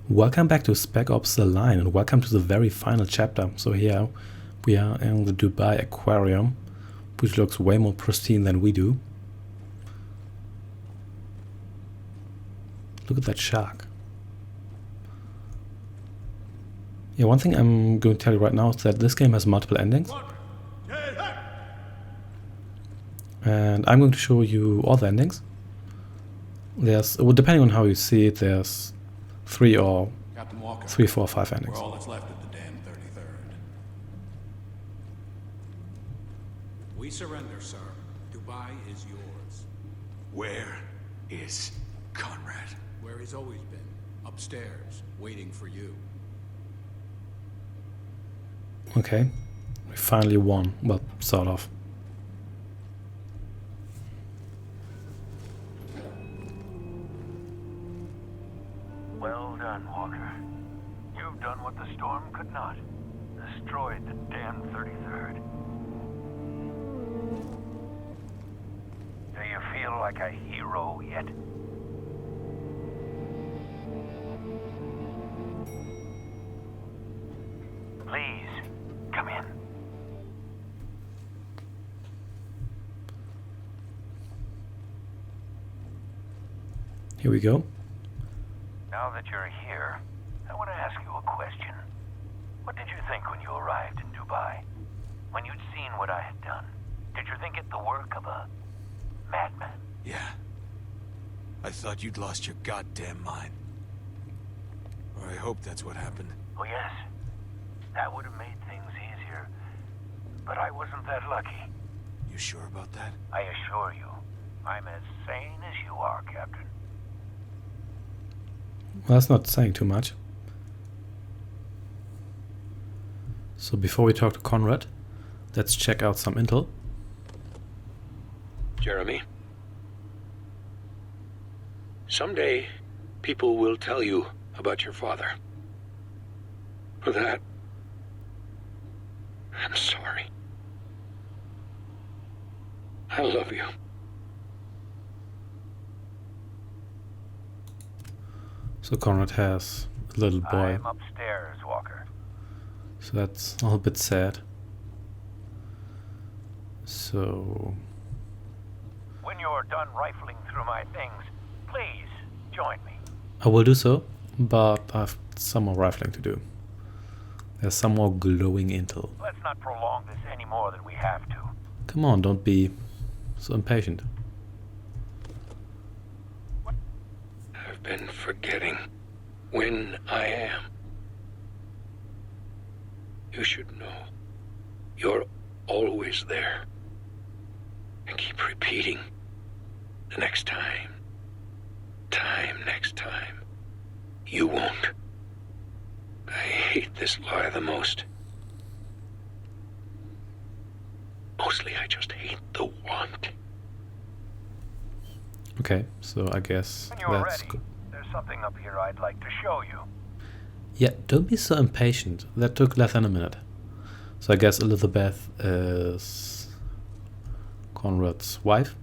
Welcome back to Spec Ops The Line, and welcome to the very final chapter. So here we are in the Dubai aquarium, which looks way more pristine than we do. Look at that shark. Yeah, one thing I'm going to tell you right now is that this game has multiple endings. And I'm going to show you all the endings. There's, well, depending on how you see it, there's 3, 4, 5 endings. We're all that's left of the damn 33rd. We surrender, sir. Dubai is yours. Where is Conrad? Where he's always been. Upstairs, waiting for you. Okay, we finally won. Well, sort of. Well done, Walker. You've done what the storm could not. Destroyed the damn 33rd. Do you feel like a hero yet? Please, come in. Here we go. Now that you're here, I want to ask you a question. What did you think when you arrived in Dubai? When you'd seen what I had done, did you think it the work of a madman? Yeah. I thought you'd lost your goddamn mind. Or I hope that's what happened. Oh yes, that would have made things easier. But I wasn't that lucky. You sure about that? I assure you, I'm as sane as you are, Captain. Well, that's not saying too much. So before we talk to Conrad, let's check out some intel. Jeremy, someday people will tell you about your father. For that, I'm sorry. I love you. So Conrad has a little boy. I'm upstairs, Walker. So that's a little bit sad. So When you're done rifling through my things, please join me. I will do so, but I have some more rifling to do. There's some more glowing intel. Let's not prolong this any more than we have to. Come on, don't be so impatient. I've been forgetting when I am. You should know you're always there. And keep repeating the next time, next time. You won't. I hate this lie the most. Mostly I just hate the want. Okay, so I guess When you're that's ready, good. there's something up here I'd like to show you. Yeah, don't be so impatient. That took less than a minute. So I guess Elizabeth is Conrad's wife.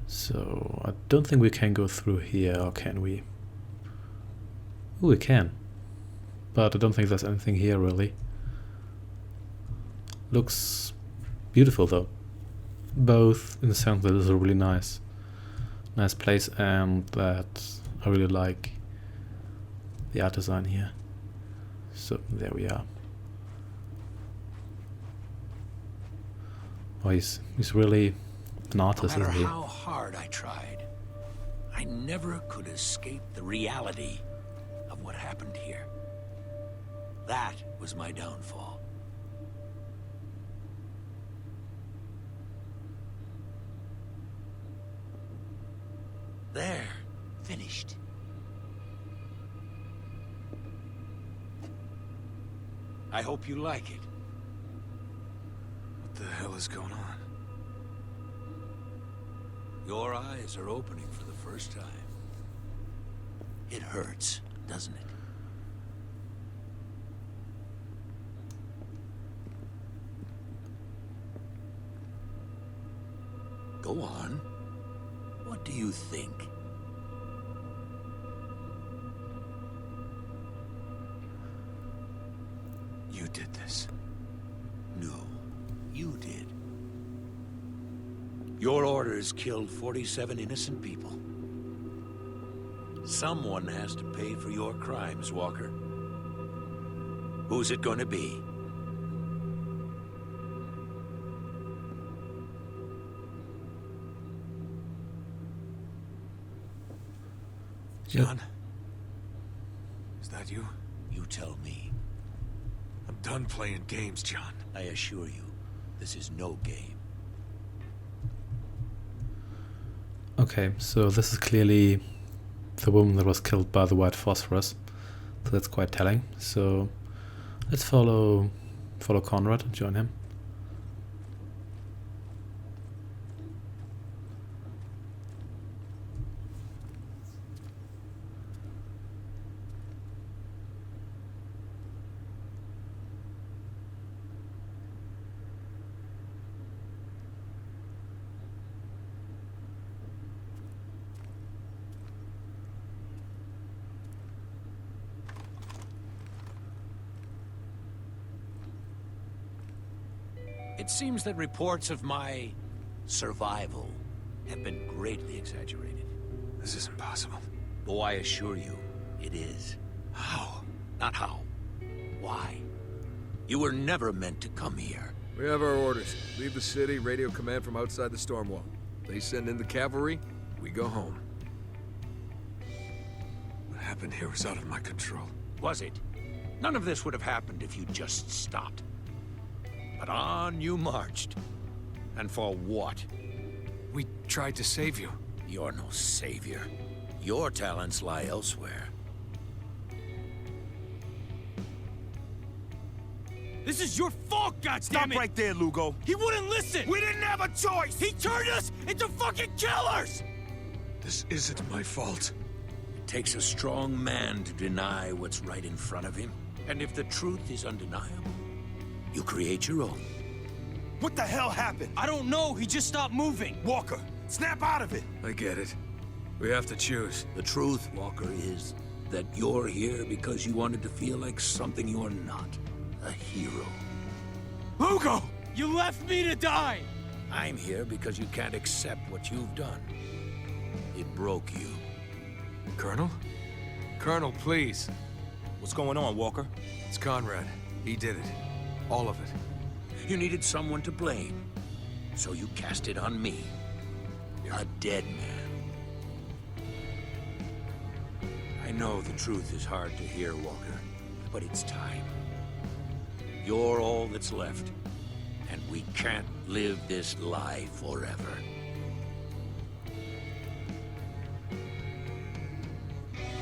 So I don't think we can go through here, or can we? Oh, we can. But I don't think there's anything here really. Looks beautiful though. Both in the sense that it's really nice. Nice place, and that I really like the art design here. So there we are. Oh, he's really an No artist, matter isn't he? how hard I tried, I never could escape the reality of what happened here. That was my downfall. There, finished. I hope you like it. What the hell is going on? Your eyes are opening for the first time. It hurts, doesn't it? Go on. What do you think? You did this. No, you did. Your orders killed 47 innocent people. Someone has to pay for your crimes, Walker. Who's it going to be? John? Is that you? You tell me. I'm done playing games, John. I assure you, this is no game. Okay, so this is clearly the woman that was killed by the white phosphorus. So that's quite telling. So let's follow Conrad and join him. It seems that reports of my survival have been greatly exaggerated. This isn't possible. Oh, I assure you, it is. How? Not how. Why? You were never meant to come here. We have our orders. Leave the city, radio command from outside the storm wall. They send in the cavalry, we go home. What happened here was out of my control. Was it? None of this would have happened if you just stopped. But on you marched. And for what? We tried to save you. You're no savior. Your talents lie elsewhere. This is your fault, goddammit! Stop right there, Lugo. He wouldn't listen! We didn't have a choice! He turned us into fucking killers! This isn't my fault. It takes a strong man to deny what's right in front of him. And if the truth is undeniable, you create your own. What the hell happened? I don't know, he just stopped moving. Walker, snap out of it! I get it. We have to choose. The truth, Walker, is that you're here because you wanted to feel like something you're not. A hero. Lugo! You left me to die! I'm here because you can't accept what you've done. It broke you. Colonel? Colonel, please. What's going on, Walker? It's Conrad. He did it. All of it. You needed someone to blame, so you cast it on me. A dead man. I know the truth is hard to hear, Walker, but it's time. You're all that's left, and we can't live this lie forever.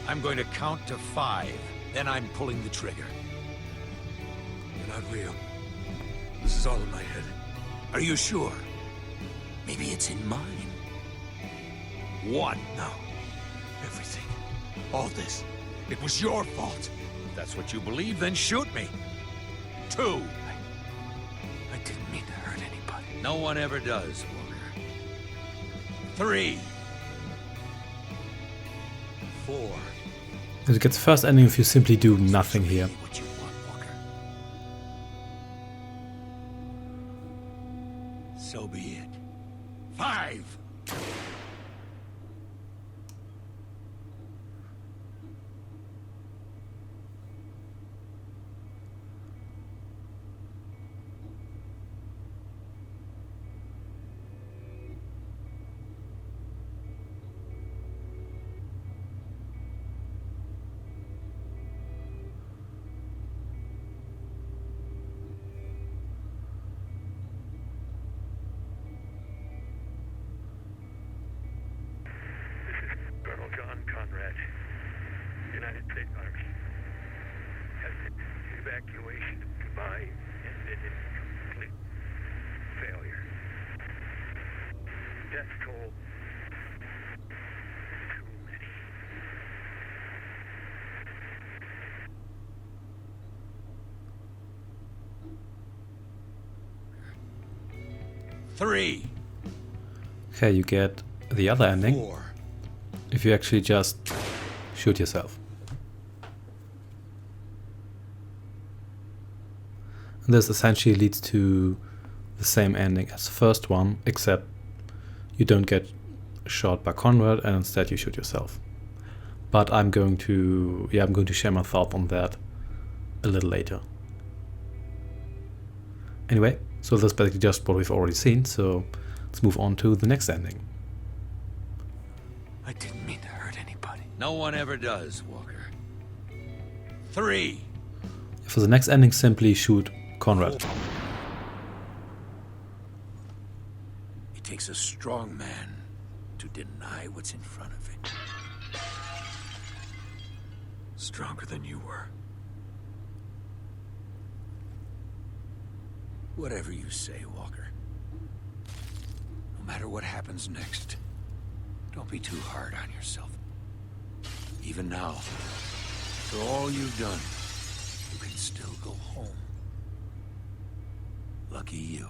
I'm going to count to 5, then I'm pulling the trigger. You're not real. This is all in my head. Are you sure? Maybe it's in mine. 1. No. Everything. All this. It was your fault. If that's what you believe, then shoot me. 2. I didn't mean to hurt anybody. No one ever does, Walker. 3. 4. It gets first ending if you simply do nothing here. What you want, Walker. So be it. 5. death toll. Too many. 3. Okay, you get the other ending 4. if you actually just shoot yourself. And this essentially leads to the same ending as the first one, except you don't get shot by Conrad and instead you shoot yourself. But I'm going to share my thought on that a little later. Anyway, so that's basically just what we've already seen, so let's move on to the next ending. I didn't mean to hurt anybody. No one ever does, Walker. 3. For the next ending, simply shoot Conrad. It takes a strong man to deny what's in front of it. Stronger than you were. Whatever you say, Walker. No matter what happens next, don't be too hard on yourself. Even now, after all you've done, you can still go home. Lucky you.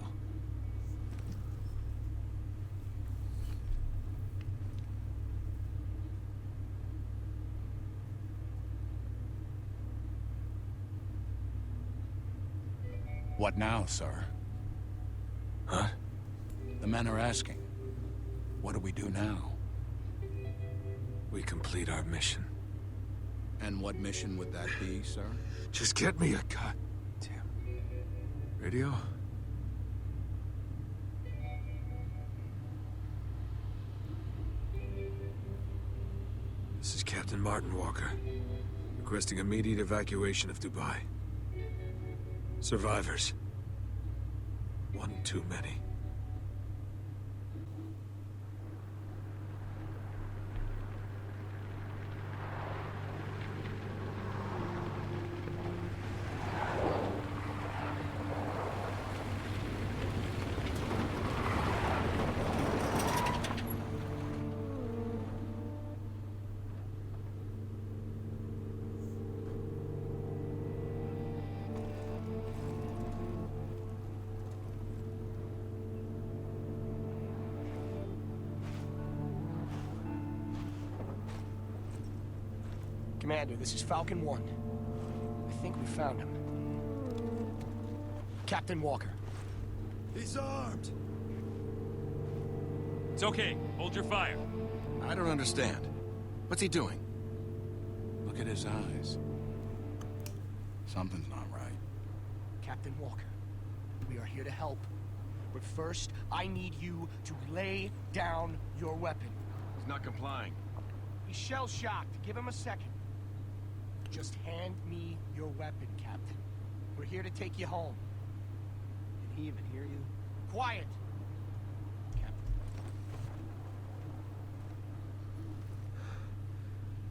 What now, sir? Huh? The men are asking. What do we do now? We complete our mission. And what mission would that be, sir? Just get me a goddamn radio. This is Captain Martin Walker, requesting immediate evacuation of Dubai. Survivors. One too many. Commander, this is Falcon 1. I think we found him. Captain Walker. He's armed. It's okay. Hold your fire. I don't understand. What's he doing? Look at his eyes. Something's not right. Captain Walker, we are here to help. But first, I need you to lay down your weapon. He's not complying. He's shell-shocked. Give him a second. Just hand me your weapon, Captain. We're here to take you home. Did he even hear you? Quiet! Captain.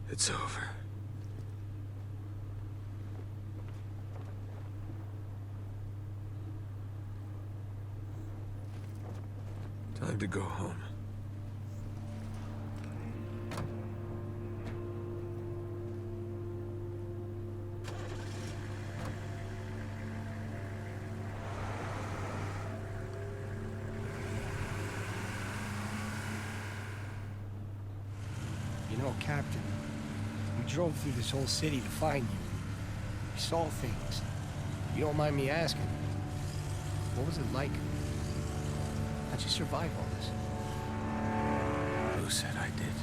It's over. Time to go home. You know, Captain, we drove through this whole city to find you. We saw things. You don't mind me asking, what was it like? How'd you survive all this? Who said I did?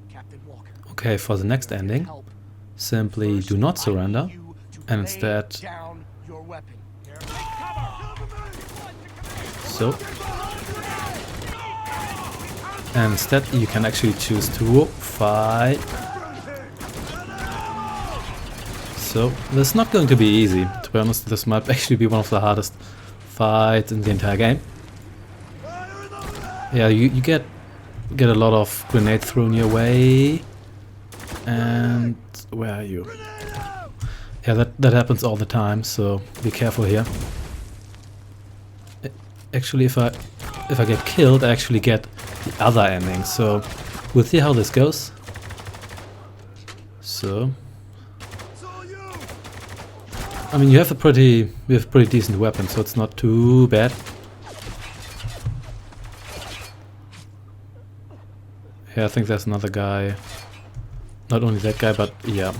Captain Walker. Okay, for the next ending, simply do not surrender and instead so and instead you can actually choose to fight. So this is not going to be easy, to be honest. This might actually be one of the hardest fights in the entire game. Yeah, you get a lot of grenades thrown your way, And where are you? Yeah, that happens all the time, so be careful here. Actually, if I get killed, I actually get the other ending, so we'll see how this goes. So, I mean, we have a pretty decent weapon, so it's not too bad. Yeah, I think there's another guy. Not only that guy, but yeah.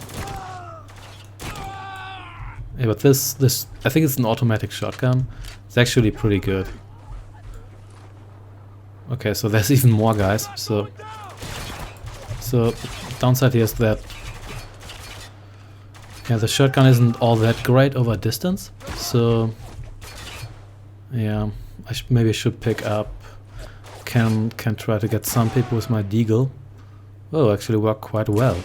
Yeah, but this I think it's an automatic shotgun. It's actually pretty good. Okay, so there's even more guys. So downside here is that yeah, the shotgun isn't all that great over distance. So yeah, maybe I should pick up. Can try to get some people with my deagle. Oh, actually worked quite well.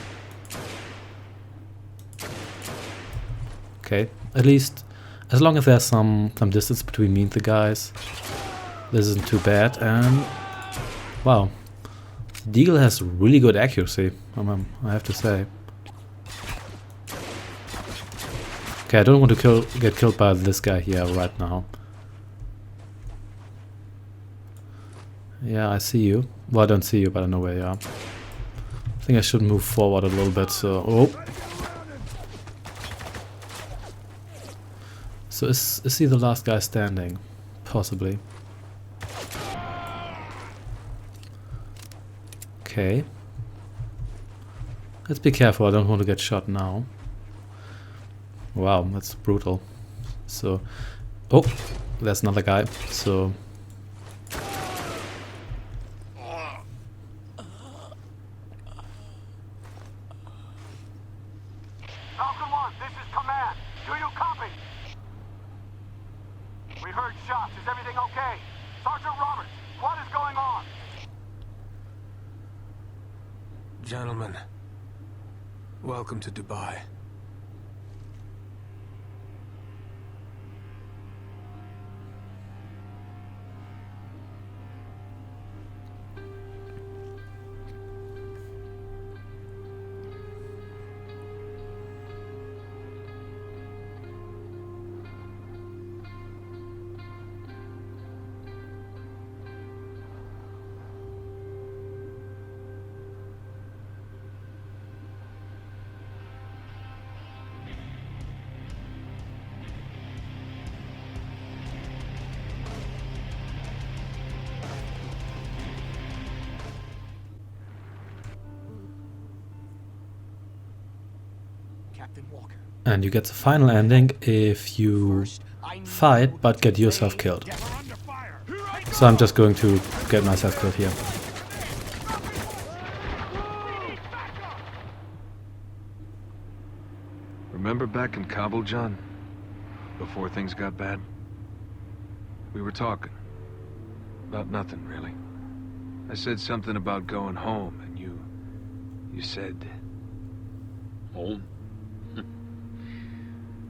Okay, at least as long as there's some distance between me and the guys, this isn't too bad. And wow, the deagle has really good accuracy, I have to say. Okay, I don't want to get killed by this guy here right now. Yeah, I see you. Well, I don't see you, but I know where you are. I think I should move forward a little bit, so... Oh! So is he the last guy standing? Possibly. Okay. Let's be careful, I don't want to get shot now. Wow, that's brutal. So... Oh! There's another guy, so... Gentlemen, welcome to Dubai. And you get the final ending if you fight but get yourself killed. So I'm just going to get myself killed here. Remember back in Kabul, John? Before things got bad? We were talking. About nothing, really. I said something about going home, and you said... Home?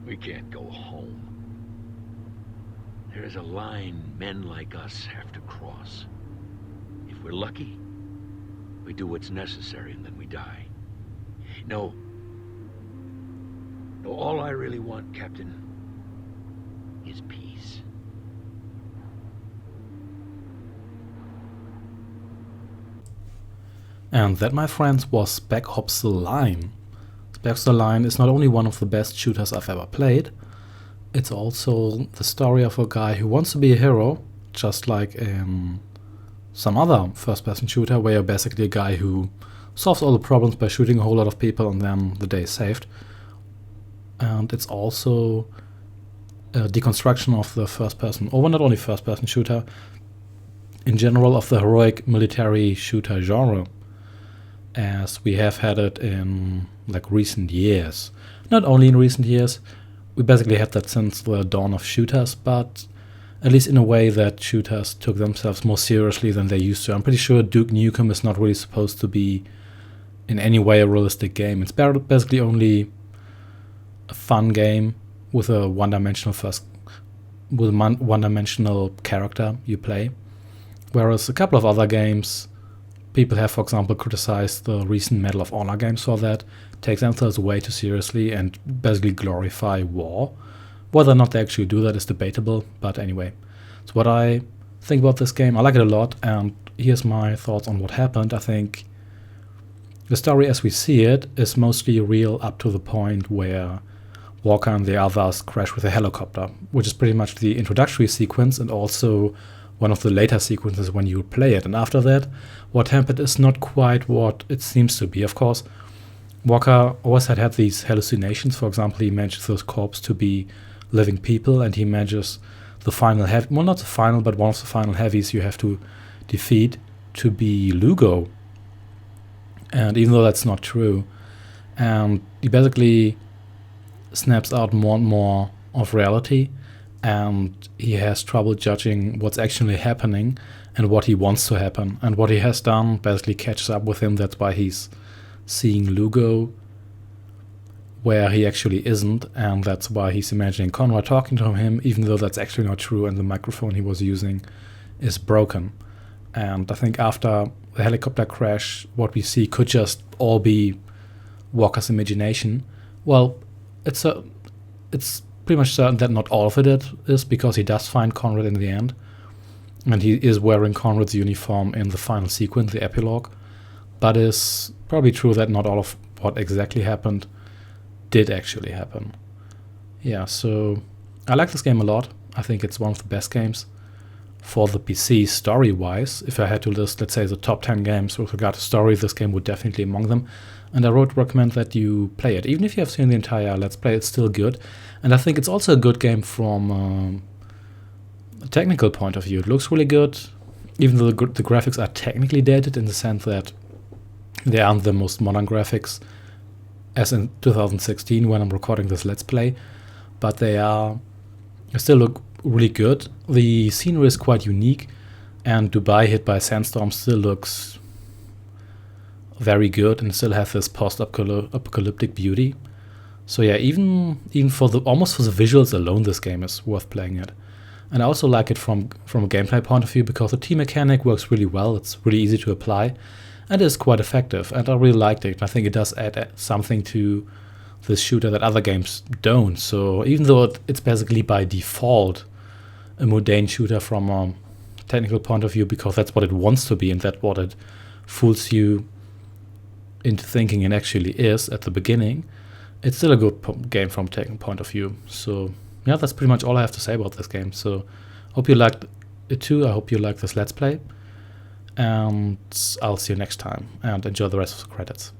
We can't go home. There is a line men like us have to cross. If we're lucky, we do what's necessary and then we die. No, all I really want, Captain, is peace. And that, my friends, was Spec Ops: The Line. Spec Ops: The Line is not only one of the best shooters I've ever played, it's also the story of a guy who wants to be a hero, just like in some other first-person shooter where you're basically a guy who solves all the problems by shooting a whole lot of people and then the day is saved. And it's also a deconstruction of the first-person, or not only first-person shooter, in general of the heroic military shooter genre, as we have had it in like recent years. Not only in recent years, we basically had that since the dawn of shooters, but at least in a way that shooters took themselves more seriously than they used to. I'm pretty sure Duke Nukem is not really supposed to be in any way a realistic game. It's basically only a fun game with a one-dimensional character you play. Whereas a couple of other games, people have, for example, criticized the recent Medal of Honor games for that, take themselves way too seriously and basically glorify war. Whether or not they actually do that is debatable, but anyway. So what I think about this game, I like it a lot, and here's my thoughts on what happened. I think the story as we see it is mostly real up to the point where Walker and the others crash with a helicopter, which is pretty much the introductory sequence and also one of the later sequences when you play it. And after that, what happened is not quite what it seems to be. Of course, Walker always had these hallucinations. For example, he imagines those corpses to be living people, and he imagines the final heavy, well, not the final, but one of the final heavies you have to defeat to be Lugo. And even though that's not true, and he basically snaps out more and more of reality, and he has trouble judging what's actually happening and what he wants to happen. And what he has done basically catches up with him. That's why he's seeing Lugo where he actually isn't, and that's why he's imagining Conrad talking to him, even though that's actually not true and the microphone he was using is broken. And I think after the helicopter crash, what we see could just all be Walker's imagination. Well, it's pretty much certain that not all of it is, because he does find Conrad in the end, and he is wearing Conrad's uniform in the final sequence, the epilogue. But it's probably true that not all of what exactly happened did actually happen. Yeah, so I like this game a lot. I think it's one of the best games for the PC story-wise. If I had to list, let's say, the top 10 games with regard to story, this game would definitely be among them. And I would recommend that you play it. Even if you have seen the entire Let's Play, it's still good. And I think it's also a good game from a technical point of view. It looks really good, even though the graphics are technically dated in the sense that they aren't the most modern graphics as in 2016 when I'm recording this Let's Play. But they still look really good. The scenery is quite unique, and Dubai hit by a sandstorm still looks very good and still has this post-apocalyptic beauty. So yeah, even for almost for the visuals alone, this game is worth playing it. And I also like it from a gameplay point of view, because the team mechanic works really well. It's really easy to apply and is quite effective, and I really liked it. I think it does add something to this shooter that other games don't. So even though it's basically by default a mundane shooter from a technical point of view, because that's what it wants to be and that's what it fools you into thinking it actually is at the beginning, it's still a good game from a technical point of view. So yeah, that's pretty much all I have to say about this game. So hope you liked it too. I hope you like this Let's Play, and I'll see you next time, and enjoy the rest of the credits.